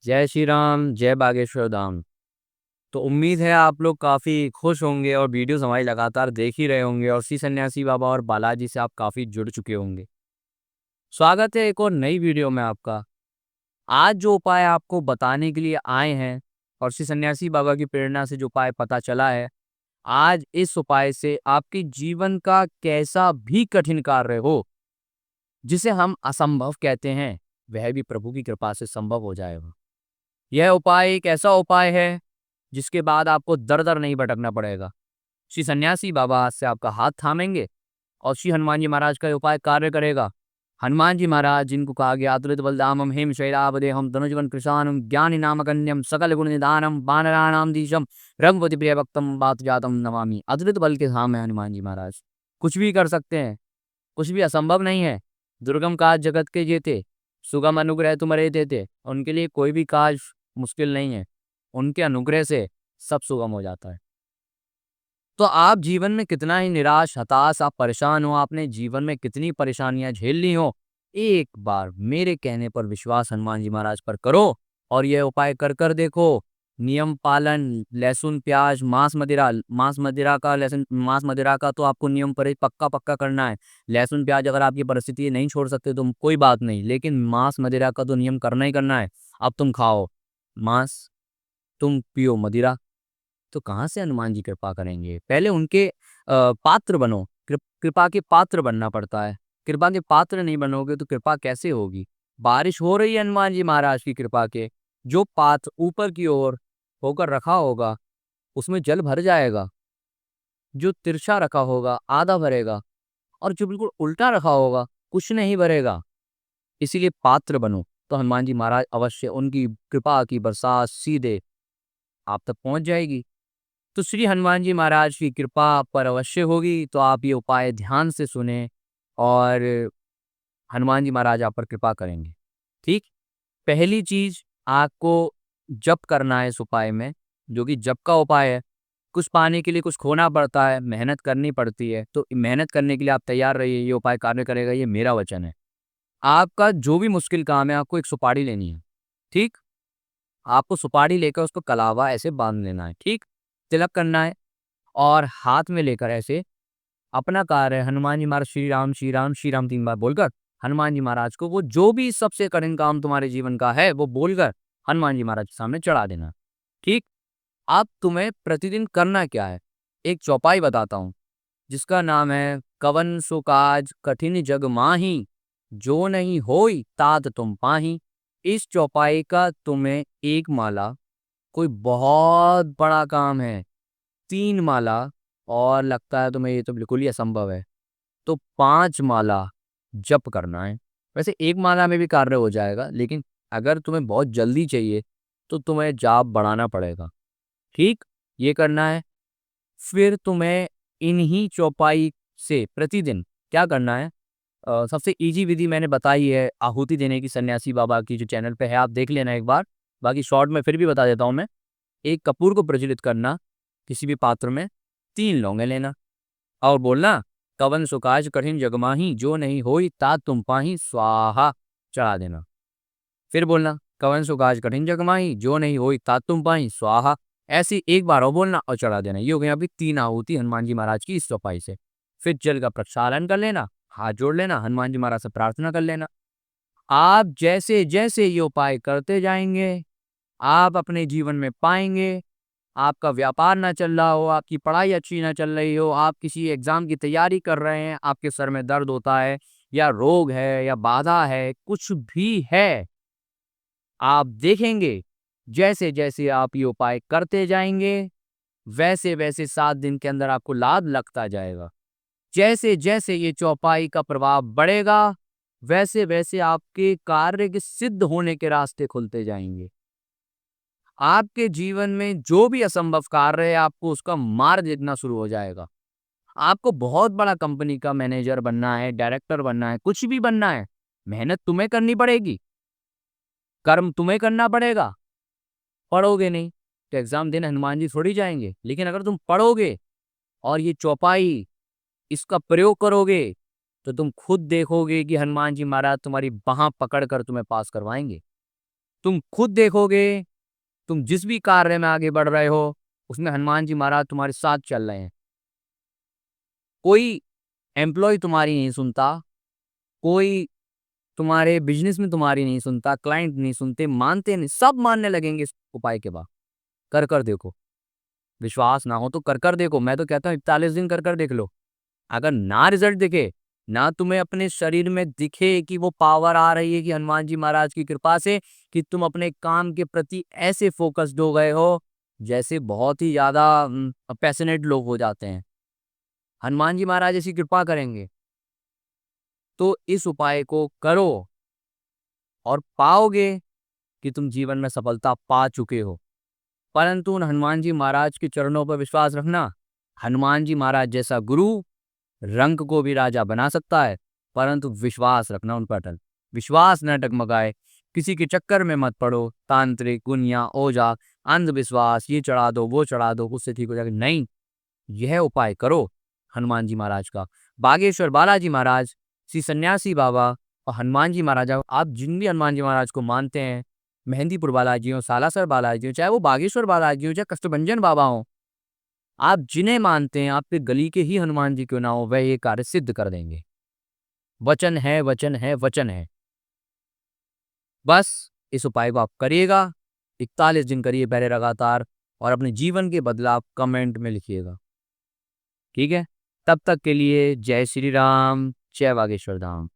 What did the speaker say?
जय श्री राम, जय बागेश्वर धाम। तो उम्मीद है आप लोग काफ़ी खुश होंगे और वीडियोस हमारी लगातार देख ही रहे होंगे और श्री सन्यासी बाबा और बालाजी से आप काफ़ी जुड़ चुके होंगे। स्वागत है एक और नई वीडियो में आपका। आज जो उपाय आपको बताने के लिए आए हैं और श्री सन्यासी बाबा की प्रेरणा से जो उपाय पता चला है, आज इस उपाय से आपके जीवन का कैसा भी कठिन कार्य हो, जिसे हम असंभव कहते हैं, वह भी प्रभु की कृपा से संभव हो जाएगा। यह उपाय एक ऐसा उपाय है जिसके बाद आपको दर-दर नहीं भटकना पड़ेगा। श्री सन्यासी बाबा से आपका हाथ थामेंगे और श्री हनुमान जी महाराज का ये उपाय कार्य करेगा। हनुमान जी महाराज जिनको कहा गया अतुलित बलधामम हेमशैलावदेहम धनुजवन कृशानम ज्ञानिनामगण्यम सकल गुण निधानम वानराणाम धीशम रघुपति प्रियभक्तम वात जातम नमामि। अतुलित बल के धाम है हनुमान जी महाराज। कुछ भी कर सकते हैं, कुछ भी असंभव नहीं है। दुर्गम काज जगत के जेते, सुगम अनुग्रह तुम्हारे देते। उनके लिए कोई भी काज मुश्किल नहीं है। उनके अनुग्रह से सब सुगम हो जाता है। तो आप जीवन में कितना ही निराश, हताश, आप परेशान हो, आपने जीवन में कितनी परेशानियां झेल ली हो, एक बार मेरे कहने पर विश्वास हनुमान जी महाराज पर करो और यह उपाय कर कर देखो। नियम पालन, लहसुन प्याज, मांस मदिरा का तो आपको नियम पर पक्का पक्का करना है। लहसुन प्याज अगर आपकी परिस्थिति नहीं छोड़ सकते तो कोई बात नहीं, लेकिन मांस मदिरा का तो नियम करना ही करना है। अब तुम खाओ मांस, तुम पियो मदिरा, तो कहाँ से हनुमान जी कृपा करेंगे? पहले उनके पात्र बनो। कृपा के पात्र बनना पड़ता है। कृपा के पात्र नहीं बनोगे तो कृपा कैसे होगी? बारिश हो रही है हनुमान जी महाराज की कृपा के, जो पात्र ऊपर की ओर होकर रखा होगा उसमें जल भर जाएगा। जो तिरछा रखा होगा आधा भरेगा और जो बिल्कुल उल्टा रखा होगा कुछ नहीं भरेगा। इसीलिए पात्र बनो, तो हनुमान जी महाराज अवश्य उनकी कृपा की बरसात सीधे आप तक पहुंच जाएगी। तो श्री हनुमान जी महाराज की कृपा आप पर अवश्य होगी, तो आप ये उपाय ध्यान से सुने और हनुमान जी महाराज आप पर कृपा करेंगे। ठीक? पहली चीज आपको जप करना है इस उपाय में, जो कि जप का उपाय है। कुछ पाने के लिए कुछ खोना पड़ता है, मेहनत करनी पड़ती है, तो मेहनत करने के लिए आप तैयार रहिए, ये उपाय कार्य करेगा, ये मेरा वचन है। आपका जो भी मुश्किल काम है, आपको एक सुपारी लेनी है। ठीक? आपको सुपारी लेकर उसको कलावा ऐसे बांध लेना है। ठीक? तिलक करना है और हाथ में लेकर ऐसे अपना कार्य हनुमान जी महाराज श्री राम श्री राम श्री राम 3 बार बोलकर हनुमान जी महाराज को वो जो भी सबसे कठिन काम तुम्हारे जीवन का है वो बोलकर हनुमान जी महाराज के सामने चढ़ा देना। ठीक? अब तुम्हें प्रतिदिन करना क्या है? एक चौपाई बताता हूँ जिसका नाम है कवन सो काज कठिन जग माही, जो नहीं होई तात तुम पाही। इस चौपाई का तुम्हें एक माला, कोई बहुत बड़ा काम है, 3 माला, और लगता है तुम्हें ये तो बिल्कुल ही असंभव है, तो 5 माला जप करना है। वैसे 1 माला में भी कार्य हो जाएगा, लेकिन अगर तुम्हें बहुत जल्दी चाहिए तो तुम्हें जाप बढ़ाना पड़ेगा। ठीक? ये करना है। फिर तुम्हें इन्हीं चौपाई से प्रतिदिन क्या करना है? सबसे ईजी विधि मैंने बताई है आहुति देने की, सन्यासी बाबा की जो चैनल पे है, आप देख लेना एक बार। बाकी शॉर्ट में फिर भी बता देता हूँ मैं। एक कपूर को प्रज्वलित करना, किसी भी पात्र में 3 लौंगे लेना और बोलना कवन सुकाज कठिन जगमाही, जो नहीं होई तात तुम पाही स्वाहा, चढ़ा देना। फिर बोलना कवन सुकाज कठिन जगमाही, जो नहीं होई तात तुम पाही स्वाहा। ऐसी एक बार और बोलना और चढ़ा देना। ये हो गई अभी 3 आहुति हनुमान जी महाराज की इस चौपाई से। फिर जल का प्रक्षालन कर लेना, हाथ जोड़ लेना, हनुमान जी महाराज से प्रार्थना कर लेना। आप जैसे जैसे ये उपाय करते जाएंगे, आप अपने जीवन में पाएंगे, आपका व्यापार ना चल रहा हो, आपकी पढ़ाई अच्छी ना चल रही हो, आप किसी एग्जाम की तैयारी कर रहे हैं, आपके सर में दर्द होता है या रोग है या बाधा है, कुछ भी है, आप देखेंगे जैसे जैसे आप ये उपाय करते जाएंगे वैसे वैसे 7 दिन के अंदर आपको लाभ लगता जाएगा। जैसे जैसे ये चौपाई का प्रभाव बढ़ेगा वैसे वैसे आपके कार्य के सिद्ध होने के रास्ते खुलते जाएंगे। आपके जीवन में जो भी असंभव कार्य है आपको उसका मार्ग दिखना शुरू हो जाएगा। आपको बहुत बड़ा कंपनी का मैनेजर बनना है, डायरेक्टर बनना है, कुछ भी बनना है, मेहनत तुम्हें करनी पड़ेगी, कर्म तुम्हें करना पड़ेगा। पढ़ोगे नहीं तो एग्जाम देने हनुमान जी थोड़ी जाएंगे, लेकिन अगर तुम पढ़ोगे और ये चौपाई इसका प्रयोग करोगे तो तुम खुद देखोगे कि हनुमान जी महाराज तुम्हारी बाह पकड़ कर तुम्हें पास करवाएंगे। तुम खुद देखोगे, तुम जिस भी कार्य में आगे बढ़ रहे हो, उसमें हनुमान जी महाराज तुम्हारे साथ चल रहे हैं। कोई एम्प्लॉयी तुम्हारी नहीं सुनता, कोई तुम्हारे बिज़नेस में तुम्हारी नहीं सुनता, क्लाइंट नहीं सुनते, मानते नहीं, सब मानने लगेंगे इस उपाय के बाद। कर देखो। विश्वास ना हो तो कर देखो। मैं तो कहता हूँ 41 दिन कर देख लो। अगर ना रिज़ल्ट दिखे, ना तुम्हें अपने शरीर में दिखे कि वो पावर आ रही है कि हनुमान जी महाराज की कृपा से कि तुम अपने काम के प्रति ऐसे फ़ोकस्ड हो गए हो, जैसे बहुत ही ज़्यादा पैशनेट लोग हो जाते हैं। हनुमान जी महाराज ऐसी कृपा करेंगे। तो इस उपाय को करो और पाओगे कि तुम जीवन में सफलता पा चुके हो। परंतु उन हनुमान जी महाराज के चरणों पर विश्वास रखना। हनुमान जी महाराज जैसा गुरु रंक को भी राजा बना सकता है, परंतु विश्वास रखना उन पर अटल। विश्वास न डगमगाए, किसी के चक्कर में मत पड़ो, तांत्रिक, गुनिया, ओझा, अंधविश्वास, ये चढ़ा दो, वो चढ़ा दो, उससे ठीक हो जाएगा। नहीं, यह उपाय करो हनुमान जी महाराज का। बागेश्वर बालाजी महाराज, श्री सन्यासी बाबा और हनुमान जी महाराज, आप जिन भी हनुमान जी महाराज को मानते हैं, मेहंदीपुर बालाजी हो, सालासर बालाजी हो, चाहे वो बागेश्वर बालाजी हो, चाहे कष्टभंजन बाबा हो, आप जिन्हें मानते हैं, आपके गली के ही हनुमान जी क्यों ना हो, वह ये कार्य सिद्ध कर देंगे। वचन है, वचन है, वचन है। बस इस उपाय को आप करिएगा, 41 दिन करिए पहले लगातार, और अपने जीवन के बदलाव कमेंट में लिखिएगा। ठीक है? तब तक के लिए जय श्री राम, जय बागेश्वर धाम।